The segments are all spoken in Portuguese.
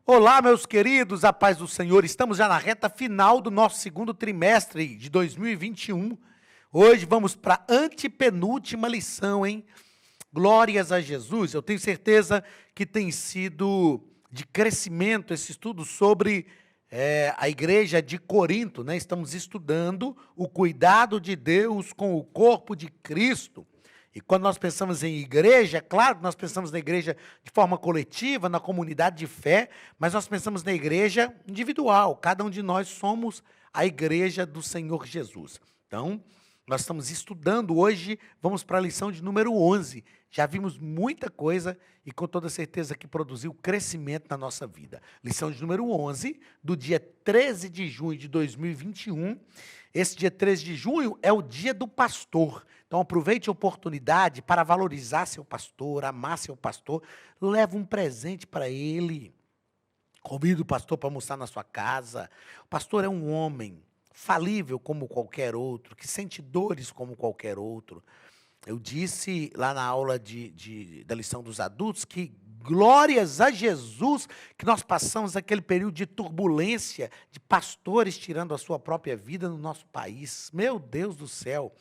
Olá, meus queridos, a paz do Senhor. Estamos já na reta final do nosso segundo trimestre de 2021. Hoje vamos para a antepenúltima lição, hein? Glórias a Jesus. Eu tenho certeza que tem sido de crescimento esse estudo sobre a igreja de Corinto, né? Estamos estudando o cuidado de Deus com o corpo de Cristo. E quando nós pensamos em igreja, é claro que nós pensamos na igreja de forma coletiva, na comunidade de fé, mas nós pensamos na igreja individual. Cada um de nós somos a igreja do Senhor Jesus. Então, nós estamos estudando hoje, vamos para a lição de número 11. Já vimos muita coisa e com toda certeza que produziu crescimento na nossa vida. Lição de número 11, do dia 13 de junho de 2021. Esse dia 13 de junho é o dia do pastor. Então aproveite a oportunidade para valorizar seu pastor, amar seu pastor. Leva um presente para ele. Convida o pastor para almoçar na sua casa. O pastor é um homem falível como qualquer outro, que sente dores como qualquer outro. Eu disse lá na aula da lição dos adultos que glórias a Jesus que nós passamos aquele período de turbulência, de pastores tirando a sua própria vida no nosso país. Meu Deus do céu.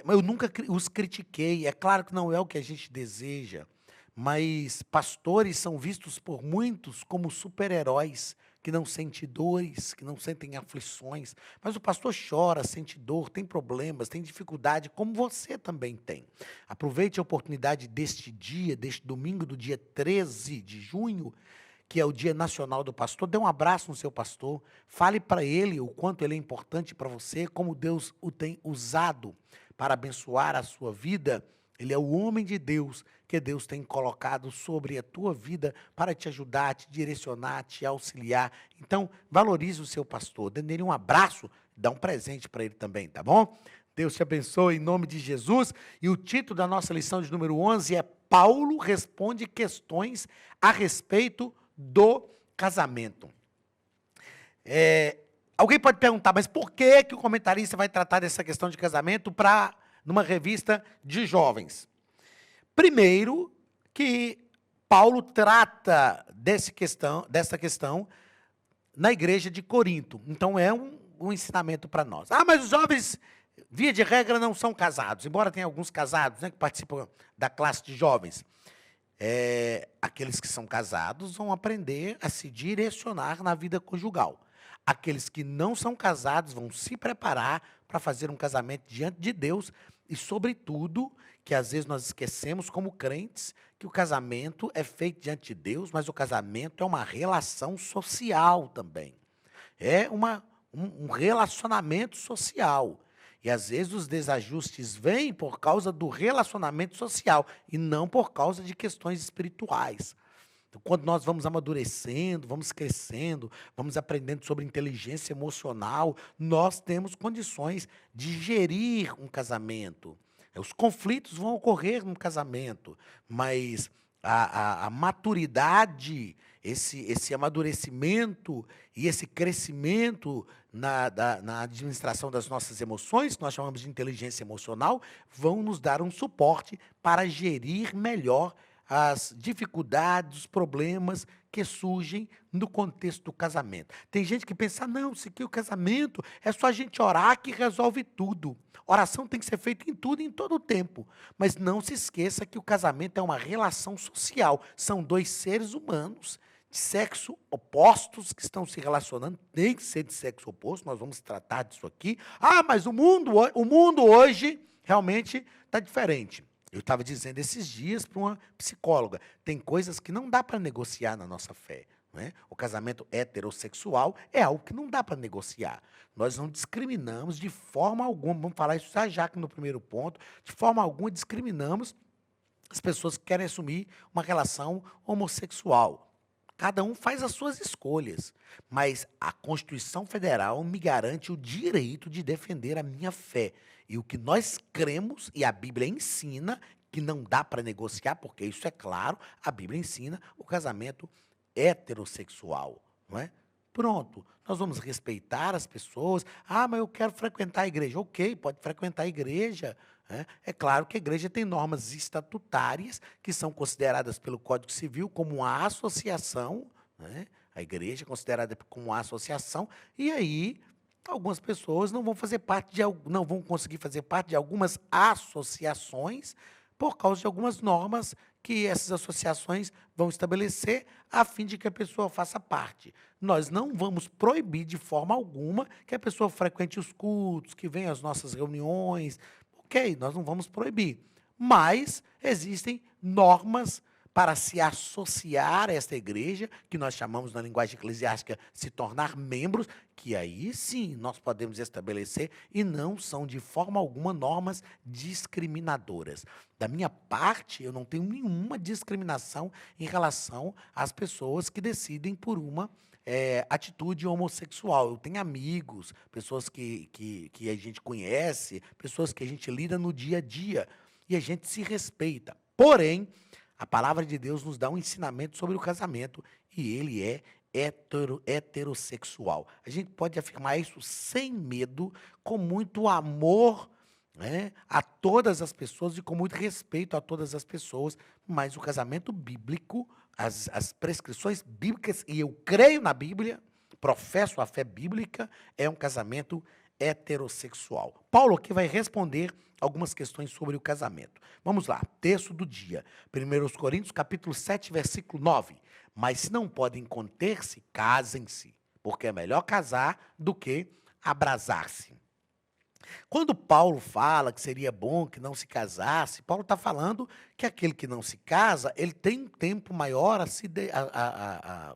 Eu nunca os critiquei, é claro que não é o que a gente deseja, mas pastores são vistos por muitos como super-heróis, que não sentem dores, que não sentem aflições, mas o pastor chora, sente dor, tem problemas, tem dificuldade, como você também tem. Aproveite a oportunidade deste dia, deste domingo do dia 13 de junho, que é o Dia Nacional do Pastor, dê um abraço no seu pastor, fale para ele o quanto ele é importante para você, como Deus o tem usado para abençoar a sua vida. Ele é o homem de Deus que Deus tem colocado sobre a tua vida para te ajudar, te direcionar, te auxiliar. Então, valorize o seu pastor, dê nele um abraço, dá um presente para ele também, tá bom? Deus te abençoe em nome de Jesus. E o título da nossa lição de número 11 é Paulo responde questões a respeito do casamento. Alguém pode perguntar, mas por que o comentarista vai tratar dessa questão de casamento numa revista de jovens? Primeiro, que Paulo trata dessa questão na igreja de Corinto. Então, é um ensinamento para nós. Mas os jovens, via de regra, não são casados, embora tenha alguns casados, né, que participam da classe de jovens. Aqueles que são casados vão aprender a se direcionar na vida conjugal. Aqueles que não são casados vão se preparar para fazer um casamento diante de Deus e, sobretudo, que às vezes nós esquecemos como crentes que o casamento é feito diante de Deus, mas o casamento é uma relação social também. É um relacionamento social. E às vezes os desajustes vêm por causa do relacionamento social e não por causa de questões espirituais. Então, quando nós vamos amadurecendo, vamos crescendo, vamos aprendendo sobre inteligência emocional, nós temos condições de gerir um casamento. Os conflitos vão ocorrer no casamento, mas a maturidade, esse amadurecimento e esse crescimento na administração das nossas emoções, que nós chamamos de inteligência emocional, vão nos dar um suporte para gerir melhor as dificuldades, os problemas que surgem no contexto do casamento. Tem gente que pensa, não, isso aqui o casamento é só a gente orar que resolve tudo. Oração tem que ser feita em tudo e em todo o tempo. Mas não se esqueça que o casamento é uma relação social. São dois seres humanos de sexo opostos que estão se relacionando. Tem que ser de sexo oposto, nós vamos tratar disso aqui. Mas o mundo hoje realmente está diferente. Eu estava dizendo esses dias para uma psicóloga, tem coisas que não dá para negociar na nossa fé. Né? O casamento heterossexual é algo que não dá para negociar. Nós não discriminamos de forma alguma, vamos falar isso já aqui no primeiro ponto, de forma alguma discriminamos as pessoas que querem assumir uma relação homossexual. Cada um faz as suas escolhas, mas a Constituição Federal me garante o direito de defender a minha fé. E o que nós cremos, e a Bíblia ensina, que não dá para negociar, porque isso é claro, a Bíblia ensina o casamento heterossexual, não é? Pronto, nós vamos respeitar as pessoas. Mas eu quero frequentar a igreja. Ok, pode frequentar a igreja. É claro que a igreja tem normas estatutárias que são consideradas pelo Código Civil como uma associação, né? A igreja é considerada como uma associação, e aí algumas pessoas não vão fazer parte não vão conseguir fazer parte de algumas associações por causa de algumas normas que essas associações vão estabelecer a fim de que a pessoa faça parte. Nós não vamos proibir de forma alguma que a pessoa frequente os cultos, que venha às nossas reuniões. Ok, nós não vamos proibir. Mas existem normas para se associar a esta igreja, que nós chamamos na linguagem eclesiástica se tornar membros, que aí sim nós podemos estabelecer e não são de forma alguma normas discriminadoras. Da minha parte, eu não tenho nenhuma discriminação em relação às pessoas que decidem por uma atitude homossexual. Eu tenho amigos, pessoas que a gente conhece, pessoas que a gente lida no dia a dia, e a gente se respeita. Porém, a palavra de Deus nos dá um ensinamento sobre o casamento e ele é heterossexual. A gente pode afirmar isso sem medo, com muito amor, né, a todas as pessoas e com muito respeito a todas as pessoas, mas o casamento bíblico, as prescrições bíblicas, e eu creio na Bíblia, professo a fé bíblica, é um casamento heterossexual. Paulo aqui vai responder algumas questões sobre o casamento. Vamos lá, texto do dia. 1 Coríntios, capítulo 7, versículo 9. Mas se não podem conter-se, casem-se, porque é melhor casar do que abrasar-se. Quando Paulo fala que seria bom que não se casasse, Paulo está falando que aquele que não se casa, ele tem um tempo maior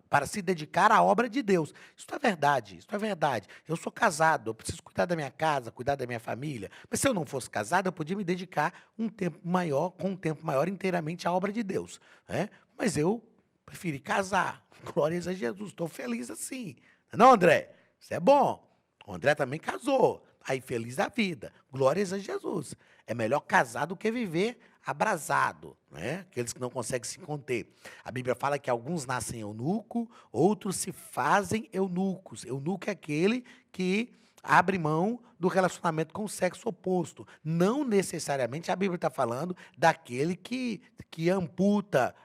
para se dedicar à obra de Deus. Isso é verdade, isso é verdade. Eu sou casado, eu preciso cuidar da minha casa, cuidar da minha família. Mas se eu não fosse casado, eu podia me dedicar com um tempo maior inteiramente à obra de Deus, né? Mas eu preferi casar. Glórias a Jesus, estou feliz assim. Não, André? Isso é bom. O André também casou. Aí, feliz da vida. Glórias a Jesus. É melhor casar do que viver abrasado, né? Aqueles que não conseguem se conter. A Bíblia fala que alguns nascem eunuco, outros se fazem eunucos. Eunuco é aquele que abre mão do relacionamento com o sexo oposto. Não necessariamente a Bíblia está falando daquele que amputa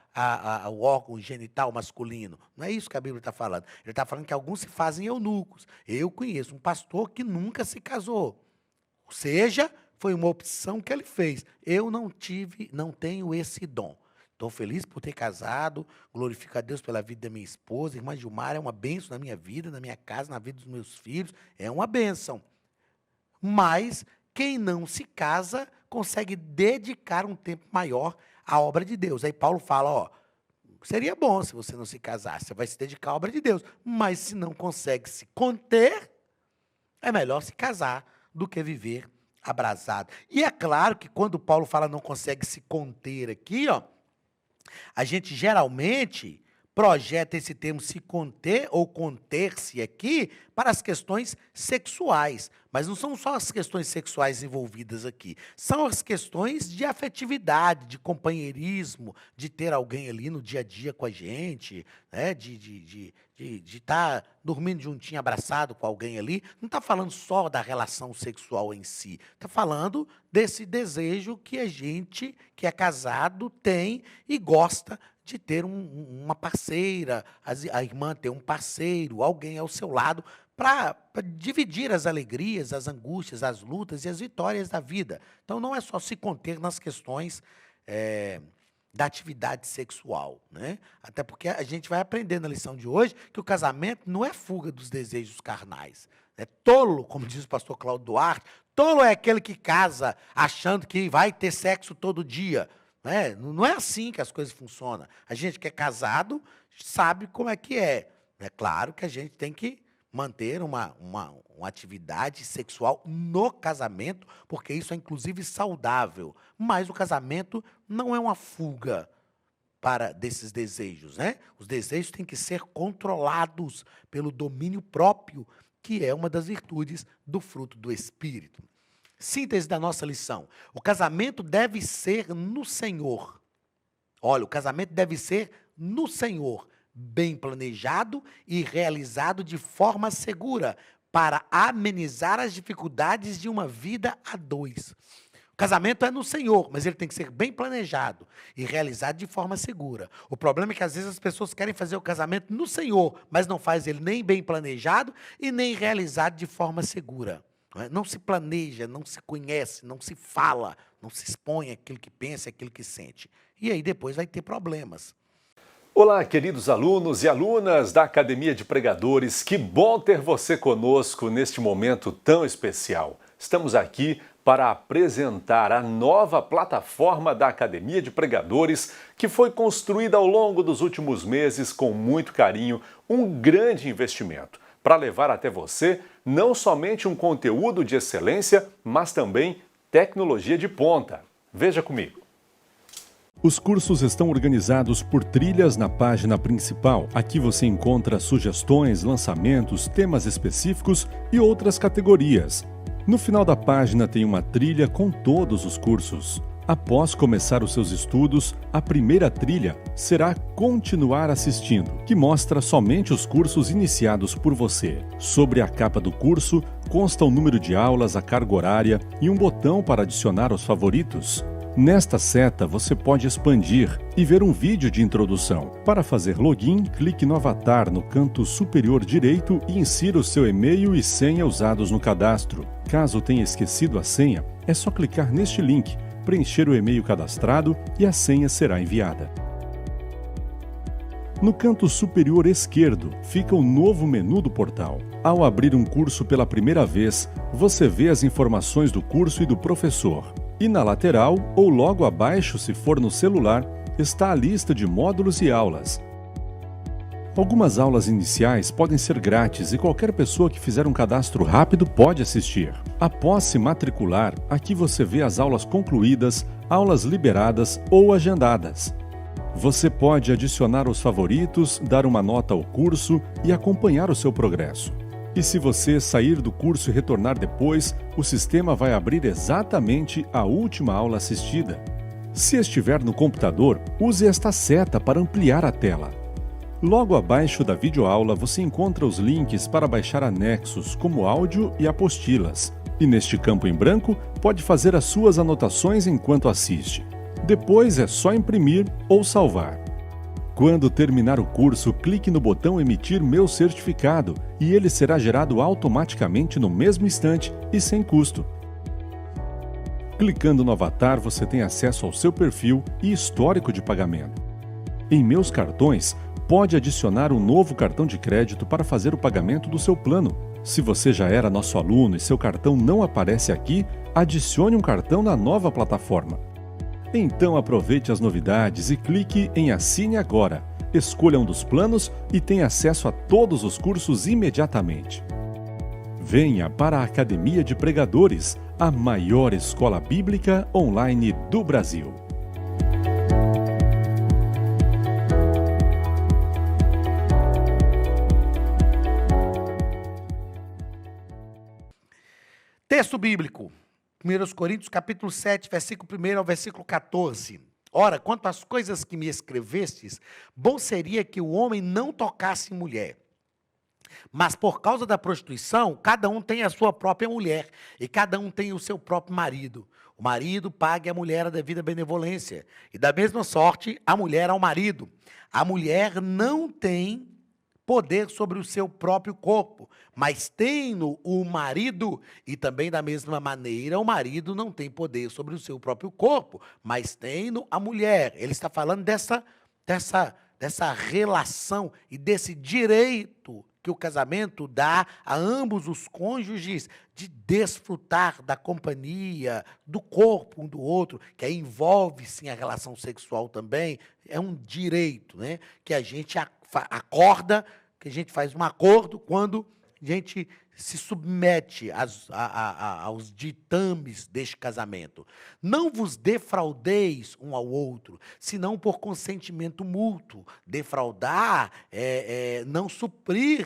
o órgão genital masculino. Não é isso que a Bíblia está falando. Ele está falando que alguns se fazem eunucos. Eu conheço um pastor que nunca se casou. Ou seja, foi uma opção que ele fez. Eu não tenho esse dom. Estou feliz por ter casado, glorifico a Deus pela vida da minha esposa. Irmã Gilmar é uma bênção na minha vida, na minha casa, na vida dos meus filhos. É uma bênção. Mas quem não se casa consegue dedicar um tempo maior à obra de Deus. Aí Paulo fala, ó, seria bom se você não se casasse, você vai se dedicar à obra de Deus. Mas se não consegue se conter, é melhor se casar do que viver abrasado. E é claro que quando Paulo fala não consegue se conter aqui, ó, a gente geralmente projeta esse termo se conter ou conter-se aqui para as questões sexuais. Mas não são só as questões sexuais envolvidas aqui. São as questões de afetividade, de companheirismo, de ter alguém ali no dia a dia com a gente, né? De estar dormindo juntinho, abraçado com alguém ali. Não está falando só da relação sexual em si. Está falando desse desejo que a gente, que é casado, tem e gosta de ter uma parceira, a irmã ter um parceiro, alguém ao seu lado, para dividir as alegrias, as angústias, as lutas e as vitórias da vida. Então, não é só se conter nas questões da atividade sexual, né? Até porque a gente vai aprender na lição de hoje que o casamento não é fuga dos desejos carnais. É tolo, como diz o pastor Cláudio Duarte, tolo é aquele que casa achando que vai ter sexo todo dia. Né? Não é assim que as coisas funcionam. A gente que é casado sabe como é que é. É claro que a gente tem que manter uma atividade sexual no casamento, porque isso é inclusive saudável. Mas o casamento não é uma fuga desses desejos, né? Os desejos têm que ser controlados pelo domínio próprio, que é uma das virtudes do fruto do Espírito. Síntese da nossa lição. O casamento deve ser no Senhor. Olha, o casamento deve ser no Senhor, bem planejado e realizado de forma segura, para amenizar as dificuldades de uma vida a dois. Casamento é no Senhor, mas ele tem que ser bem planejado e realizado de forma segura. O problema é que às vezes as pessoas querem fazer o casamento no Senhor, mas não faz ele nem bem planejado e nem realizado de forma segura. Não se planeja, não se conhece, não se fala, não se expõe aquilo que pensa, aquilo que sente. E aí depois vai ter problemas. Olá, queridos alunos e alunas da Academia de Pregadores, que bom ter você conosco neste momento tão especial. Estamos aqui para apresentar a nova plataforma da Academia de Pregadores, que foi construída ao longo dos últimos meses com muito carinho, um grande investimento, para levar até você não somente um conteúdo de excelência, mas também tecnologia de ponta. Veja comigo. Os cursos estão organizados por trilhas na página principal. Aqui você encontra sugestões, lançamentos, temas específicos e outras categorias. No final da página tem uma trilha com todos os cursos. Após começar os seus estudos, a primeira trilha será Continuar assistindo, que mostra somente os cursos iniciados por você. Sobre a capa do curso, consta o número de aulas, a carga horária e um botão para adicionar aos favoritos. Nesta seta, você pode expandir e ver um vídeo de introdução. Para fazer login, clique no avatar no canto superior direito e insira o seu e-mail e senha usados no cadastro. Caso tenha esquecido a senha, é só clicar neste link, preencher o e-mail cadastrado e a senha será enviada. No canto superior esquerdo fica o novo menu do portal. Ao abrir um curso pela primeira vez, você vê as informações do curso e do professor. E na lateral, ou logo abaixo se for no celular, está a lista de módulos e aulas. Algumas aulas iniciais podem ser grátis e qualquer pessoa que fizer um cadastro rápido pode assistir. Após se matricular, aqui você vê as aulas concluídas, aulas liberadas ou agendadas. Você pode adicionar os favoritos, dar uma nota ao curso e acompanhar o seu progresso. E se você sair do curso e retornar depois, o sistema vai abrir exatamente a última aula assistida. Se estiver no computador, use esta seta para ampliar a tela. Logo abaixo da videoaula você encontra os links para baixar anexos, como áudio e apostilas. E neste campo em branco, pode fazer as suas anotações enquanto assiste. Depois é só imprimir ou salvar. Quando terminar o curso, clique no botão Emitir meu certificado e ele será gerado automaticamente no mesmo instante e sem custo. Clicando no avatar, você tem acesso ao seu perfil e histórico de pagamento. Em Meus Cartões, pode adicionar um novo cartão de crédito para fazer o pagamento do seu plano. Se você já era nosso aluno e seu cartão não aparece aqui, adicione um cartão na nova plataforma. Então aproveite as novidades e clique em Assine Agora. Escolha um dos planos e tenha acesso a todos os cursos imediatamente. Venha para a Academia de Pregadores, a maior escola bíblica online do Brasil. Texto bíblico. 1 Coríntios, capítulo 7, versículo 1 ao versículo 14. Ora, quanto às coisas que me escrevestes, bom seria que o homem não tocasse em mulher. Mas por causa da prostituição, cada um tem a sua própria mulher, e cada um tem o seu próprio marido. O marido pague à mulher a devida benevolência, e da mesma sorte a mulher ao marido. A mulher não tem poder sobre o seu próprio corpo, mas tem-no o marido, e também da mesma maneira o marido não tem poder sobre o seu próprio corpo, mas tem-no a mulher. Ele está falando dessa relação e desse direito que o casamento dá a ambos os cônjuges de desfrutar da companhia, do corpo um do outro, que aí envolve sim a relação sexual também, é um direito, né, que a gente acorda, que a gente faz um acordo quando a gente se submete aos ditames deste casamento. Não vos defraudeis um ao outro, senão por consentimento mútuo. Defraudar não suprir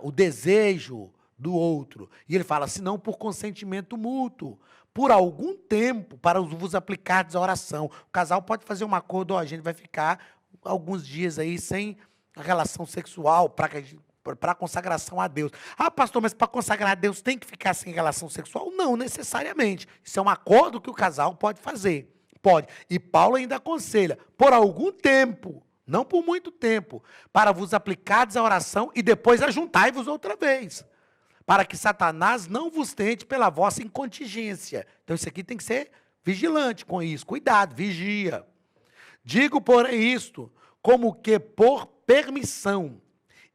o desejo do outro. E ele fala, senão por consentimento mútuo. Por algum tempo, para vos aplicardes a oração. O casal pode fazer um acordo, a gente vai ficar alguns dias aí sem a relação sexual, para para consagração a Deus. Ah, pastor, mas para consagrar a Deus tem que ficar sem relação sexual? Não necessariamente. Isso é um acordo que o casal pode fazer. Pode. E Paulo ainda aconselha, por algum tempo, não por muito tempo, para vos aplicardes a oração e depois ajuntai-vos outra vez, para que Satanás não vos tente pela vossa incontingência. Então isso aqui tem que ser vigilante com isso. Cuidado, vigia. Digo, porém, isto, como que por permissão,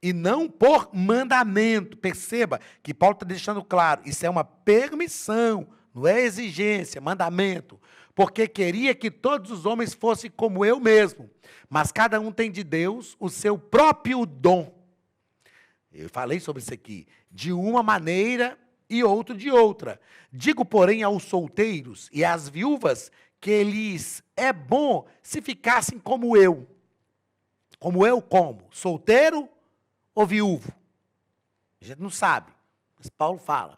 e não por mandamento. Perceba que Paulo está deixando claro, isso é uma permissão, não é exigência, mandamento. Porque queria que todos os homens fossem como eu mesmo, mas cada um tem de Deus o seu próprio dom. Eu falei sobre isso aqui, de uma maneira e outro de outra. Digo, porém, aos solteiros e às viúvas, que lhes é bom se ficassem como eu. Como eu como? Solteiro ou viúvo? A gente não sabe, mas Paulo fala.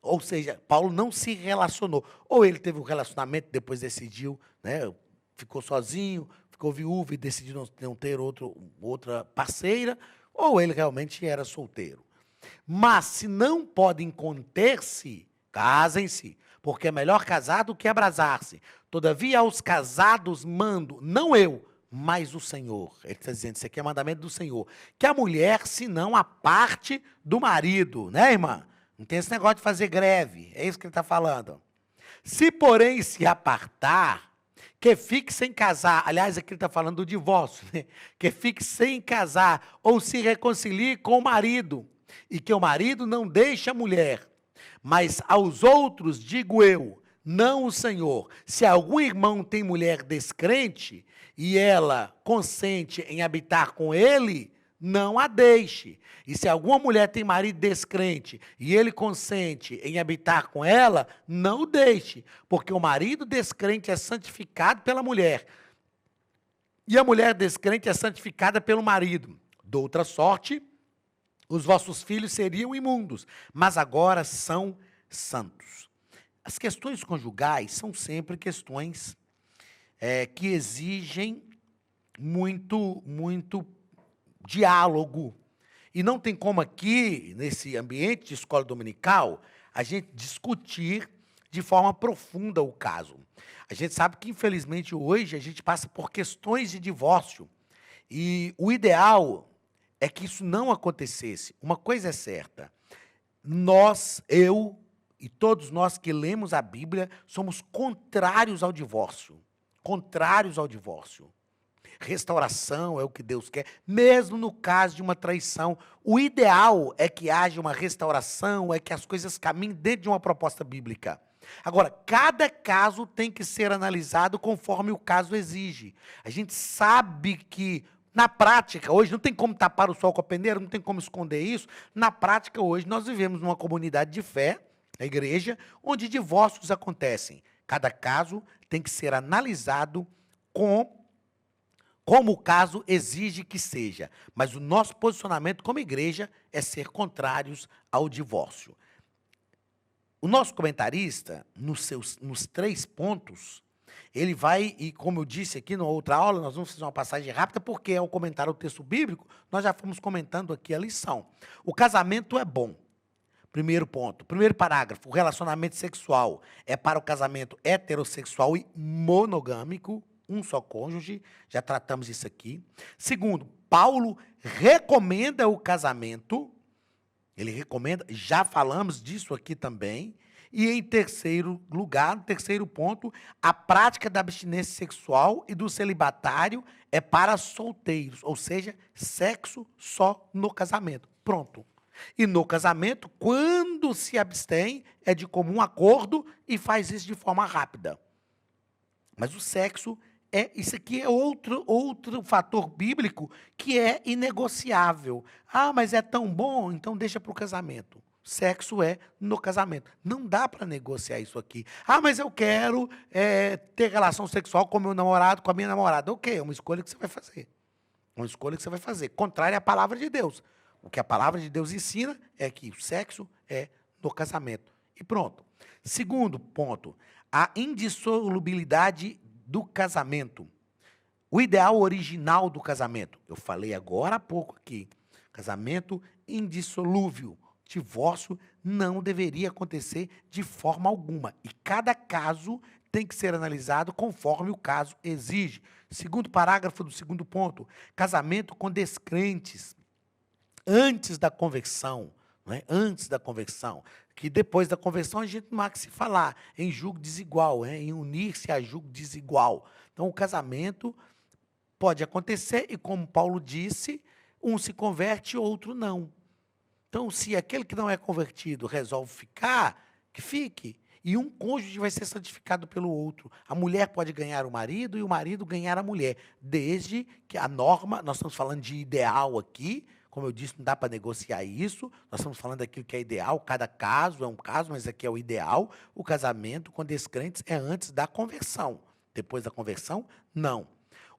Ou seja, Paulo não se relacionou. Ou ele teve um relacionamento, depois decidiu, né, ficou sozinho, ficou viúvo e decidiu não ter outra parceira, ou ele realmente era solteiro. Mas se não podem conter-se, casem-se, porque é melhor casar do que abrasar-se. Todavia aos casados mando, não eu, mas o Senhor. Ele está dizendo, isso aqui é mandamento do Senhor. Que a mulher, se não a parte do marido, né, irmã? Não tem esse negócio de fazer greve, é isso que ele está falando. Se, porém, se apartar, que fique sem casar, aliás, aqui ele está falando do divórcio, né? Que fique sem casar, ou se reconcilie com o marido, e que o marido não deixe a mulher. Mas aos outros digo eu, não o Senhor, se algum irmão tem mulher descrente, e ela consente em habitar com ele, não a deixe. E se alguma mulher tem marido descrente e ele consente em habitar com ela, não o deixe, porque o marido descrente é santificado pela mulher, e a mulher descrente é santificada pelo marido. De outra sorte, os vossos filhos seriam imundos, mas agora são santos. As questões conjugais são sempre questões que exigem muito diálogo. E não tem como aqui, nesse ambiente de escola dominical, a gente discutir de forma profunda o caso. A gente sabe que, infelizmente, hoje a gente passa por questões de divórcio. E o ideal é que isso não acontecesse. Uma coisa é certa, eu e todos nós que lemos a Bíblia, somos contrários ao divórcio. Contrários ao divórcio. Restauração é o que Deus quer, mesmo no caso de uma traição. O ideal é que haja uma restauração, é que as coisas caminhem dentro de uma proposta bíblica. Agora, cada caso tem que ser analisado conforme o caso exige. A gente sabe que, na prática, hoje não tem como tapar o sol com a peneira, não tem como esconder isso. Na prática, hoje, nós vivemos numa comunidade de fé, a igreja, onde divórcios acontecem. Cada caso tem que ser analisado como o caso exige que seja. Mas o nosso posicionamento como igreja é ser contrários ao divórcio. O nosso comentarista, nos 3 pontos, ele vai, e como eu disse aqui na outra aula, nós vamos fazer uma passagem rápida, porque ao comentar o texto bíblico, nós já fomos comentando aqui a lição. O casamento é bom. Primeiro ponto, primeiro parágrafo, o relacionamento sexual é para o casamento heterossexual e monogâmico, um só cônjuge, já tratamos isso aqui. Segundo, Paulo recomenda o casamento, ele recomenda, já falamos disso aqui também. E em terceiro lugar, no terceiro ponto, a prática da abstinência sexual e do celibatário é para solteiros, ou seja, sexo só no casamento. Pronto. E no casamento, quando se abstém, é de comum acordo e faz isso de forma rápida. Mas o sexo isso aqui é outro fator bíblico que é inegociável. Ah, mas é tão bom, então deixa para o casamento. Sexo é no casamento. Não dá para negociar isso aqui. Ah, mas eu quero ter relação sexual com meu namorado, com a minha namorada. Ok, é uma escolha que você vai fazer. Uma escolha que você vai fazer. Contrária à palavra de Deus. O que a palavra de Deus ensina é que o sexo é no casamento. E pronto. Segundo ponto, a indissolubilidade do casamento. O ideal original do casamento. Eu falei agora há pouco aqui. Casamento indissolúvel. Divórcio não deveria acontecer de forma alguma. E cada caso tem que ser analisado conforme o caso exige. Segundo parágrafo do segundo ponto, casamento com descrentes antes da conversão, não é? Antes da conversão, que depois da conversão a gente não há que se falar em julgo desigual, em unir-se a julgo desigual. Então o casamento pode acontecer e, como Paulo disse, um se converte e outro não. Então, se aquele que não é convertido resolve ficar, que fique. E um cônjuge vai ser santificado pelo outro. A mulher pode ganhar o marido e o marido ganhar a mulher. Desde que a norma, nós estamos falando de ideal aqui, como eu disse, não dá para negociar isso. Nós estamos falando daquilo que é ideal, cada caso é um caso, mas aqui é o ideal. O casamento com descrentes é antes da conversão. Depois da conversão, não.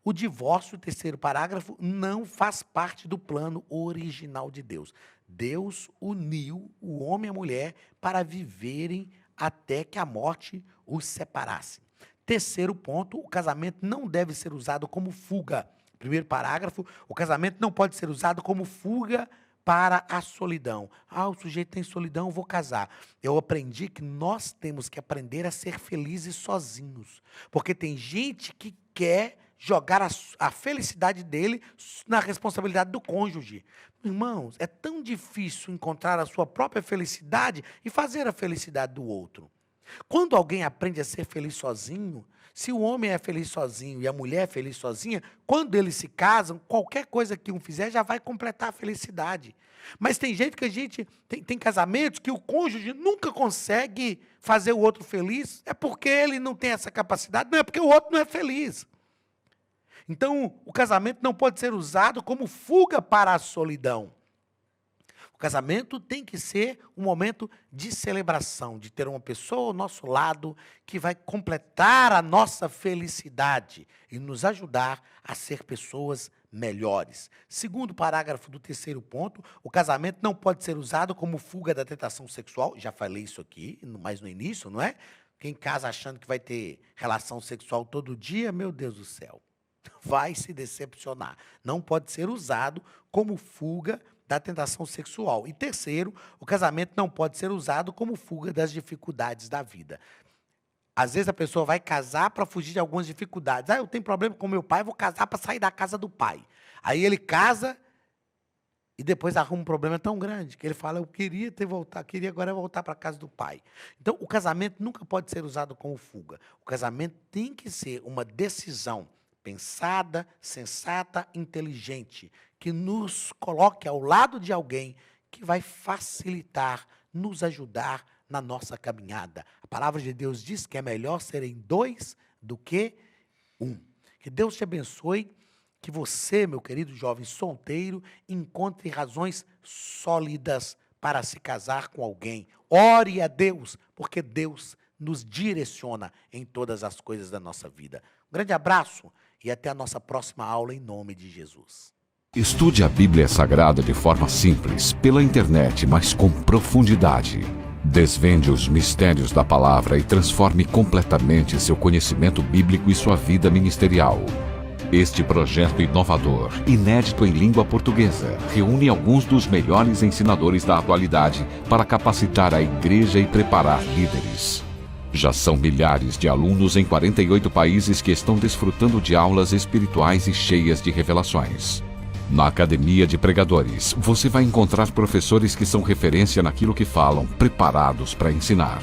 O divórcio, terceiro parágrafo, não faz parte do plano original de Deus. Deus uniu o homem e a mulher para viverem até que a morte os separasse. Terceiro ponto, o casamento não deve ser usado como fuga. Primeiro parágrafo, o casamento não pode ser usado como fuga para a solidão. O sujeito tem solidão, eu vou casar. Eu aprendi que nós temos que aprender a ser felizes sozinhos. Porque tem gente que quer jogar a felicidade dele na responsabilidade do cônjuge. Irmãos, é tão difícil encontrar a sua própria felicidade e fazer a felicidade do outro. Quando alguém aprende a ser feliz sozinho, se o homem é feliz sozinho e a mulher é feliz sozinha, quando eles se casam, qualquer coisa que um fizer já vai completar a felicidade. Mas tem gente que tem casamentos que o cônjuge nunca consegue fazer o outro feliz, é porque ele não tem essa capacidade, não é porque o outro não é feliz. Então, o casamento não pode ser usado como fuga para a solidão. O casamento tem que ser um momento de celebração, de ter uma pessoa ao nosso lado que vai completar a nossa felicidade e nos ajudar a ser pessoas melhores. Segundo parágrafo do terceiro ponto, o casamento não pode ser usado como fuga da tentação sexual. Já falei isso aqui, mas no início, não é? Quem casa achando que vai ter relação sexual todo dia, meu Deus do céu, vai se decepcionar. Não pode ser usado como fuga da tentação sexual. E terceiro, o casamento não pode ser usado como fuga das dificuldades da vida. Às vezes a pessoa vai casar para fugir de algumas dificuldades. Eu tenho problema com meu pai, vou casar para sair da casa do pai. Aí ele casa e depois arruma um problema tão grande que ele fala, eu queria agora voltar para a casa do pai. Então, o casamento nunca pode ser usado como fuga. O casamento tem que ser uma decisão pensada, sensata, inteligente, que nos coloque ao lado de alguém que vai facilitar, nos ajudar na nossa caminhada. A palavra de Deus diz que é melhor serem dois do que um. Que Deus te abençoe, que você, meu querido jovem solteiro, encontre razões sólidas para se casar com alguém. Ore a Deus, porque Deus nos direciona em todas as coisas da nossa vida. Um grande abraço e até a nossa próxima aula em nome de Jesus. Estude a Bíblia Sagrada de forma simples, pela internet, mas com profundidade. Desvende os mistérios da palavra e transforme completamente seu conhecimento bíblico e sua vida ministerial. Este projeto inovador, inédito em língua portuguesa, reúne alguns dos melhores ensinadores da atualidade para capacitar a igreja e preparar líderes. Já são milhares de alunos em 48 países que estão desfrutando de aulas espirituais e cheias de revelações. Na Academia de Pregadores, você vai encontrar professores que são referência naquilo que falam, preparados para ensinar.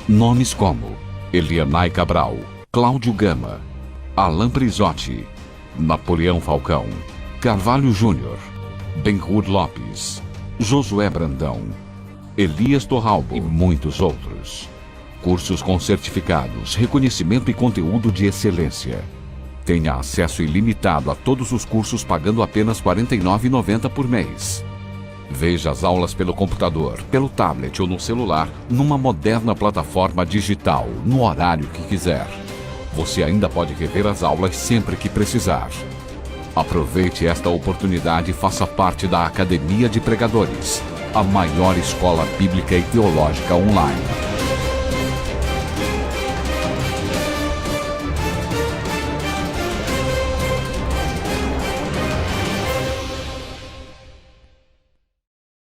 Nomes como Elianai Cabral, Cláudio Gama, Alain Prisotti, Napoleão Falcão, Carvalho Júnior, Benhur Lopes, Josué Brandão, Elias Torralbo e muitos outros. Cursos com certificados, reconhecimento e conteúdo de excelência. Tenha acesso ilimitado a todos os cursos pagando apenas R$ 49,90 por mês. Veja as aulas pelo computador, pelo tablet ou no celular, numa moderna plataforma digital, no horário que quiser. Você ainda pode rever as aulas sempre que precisar. Aproveite esta oportunidade e faça parte da Academia de Pregadores, a maior escola bíblica e teológica online.